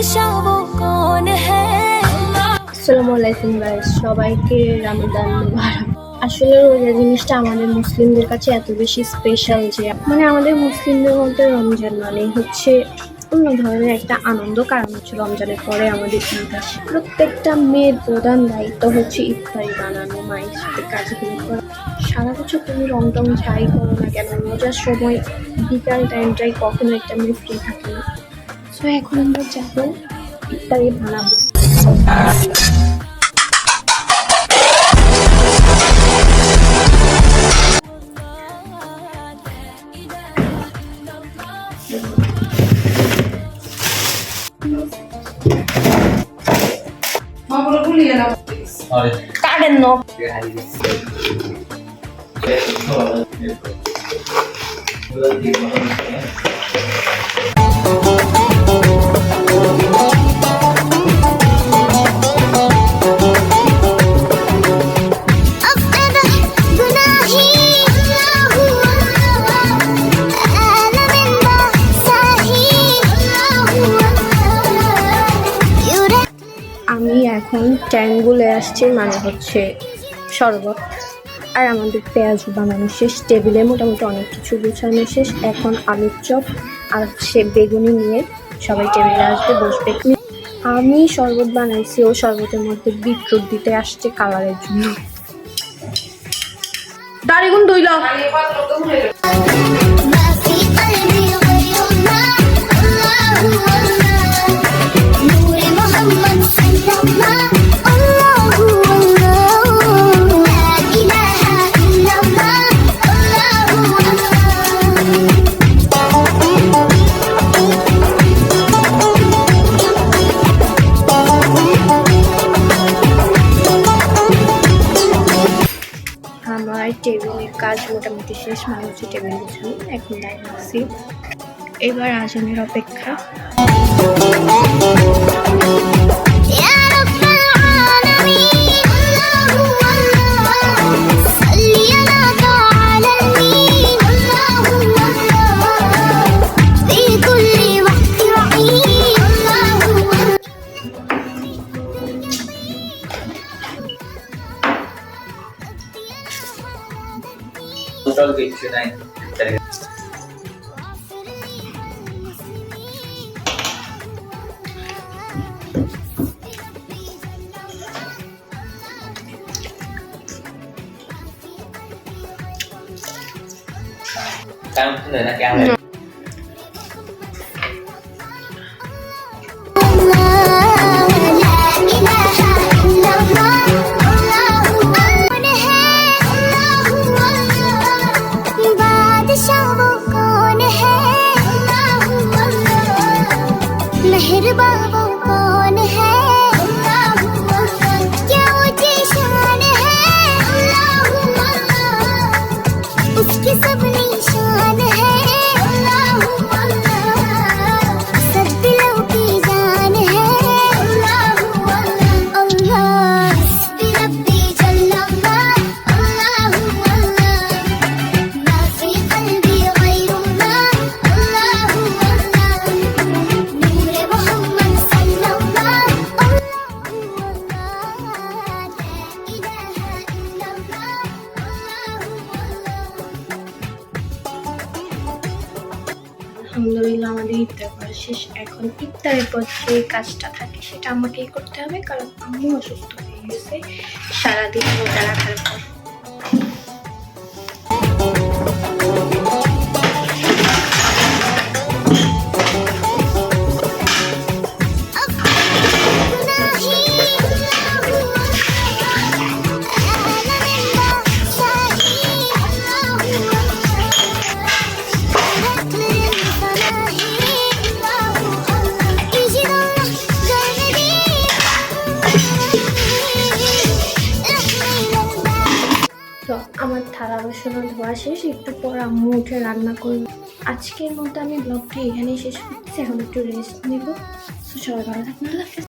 আসসালামু আলাইকুম গাইস, সবাইকে রমাদান মুবারক। আসলে রোজা জিনিসটা আমাদের মুসলিমদের কাছে এত বেশি স্পেশাল যে আমাদের মুসলিমদের মধ্যে রমজান মানে হচ্ছে অন্য ধরনের একটা আনন্দ। কারণ হচ্ছে রমজানের পরে আমাদের ঈদ আসে। প্রত্যেকটা মেয়ের প্রধান দায়িত্ব হচ্ছে ইফতারি বানানো, মায়ের সাথে কাজগুলো করা। সারা বছর তুমি রং টং যাই করো না কেন, রোজার সময় বিকাল টাইমটাই কখনো একটা মেয়ে ফ্রি থাকে না। সো এখন আমরা যাবো ইফতারি বানাবো। কাটেন ন আমি এখন ট্যাঙ্গুলে আসছি, মানে হচ্ছে শরবত। আর আমাদের পেঁয়াজ বানানো শেষ, টেবিলে মোটামুটি অনেক কিছু গুছানো শেষ। এখন আলুর চপ আর সে বেগুনি নিয়ে সবাই টেবিলে আসবে, বসবে। আমি শরবত বানাইছি, ও শরবতের মধ্যে বিটরুট দিতে আসছে কালারের জন্য। দাঁড়িগুন দুই লাখ আমার টেবিলের কাজ মোটামুটি শেষ, মানে হচ্ছে টেবিল গুছানো। এখন দাঁড়িয়ে আছি, এবার আজানের অপেক্ষা। Total কিছু নাই। Kamu tuh enak yang আলহামদুলিল্লাহ আমাদের ইফতার করা শেষ। এখন ইফতারের পর যে কাজটা থাকে সেটা আমাকেই করতে হবে, কারণ আম্মু অসুস্থ হয়ে গেছে সারাদিন রোজা রাখার পর। তো আমার থালা বাসন ধোয়া শেষ, একটু পর আম্মু উঠে রান্না করবো। আজকের মতো আমি ব্লগটা এখানেই শেষ করছি, এখন একটু রেস্ট নেব। সবাই ভালো থাকবেন।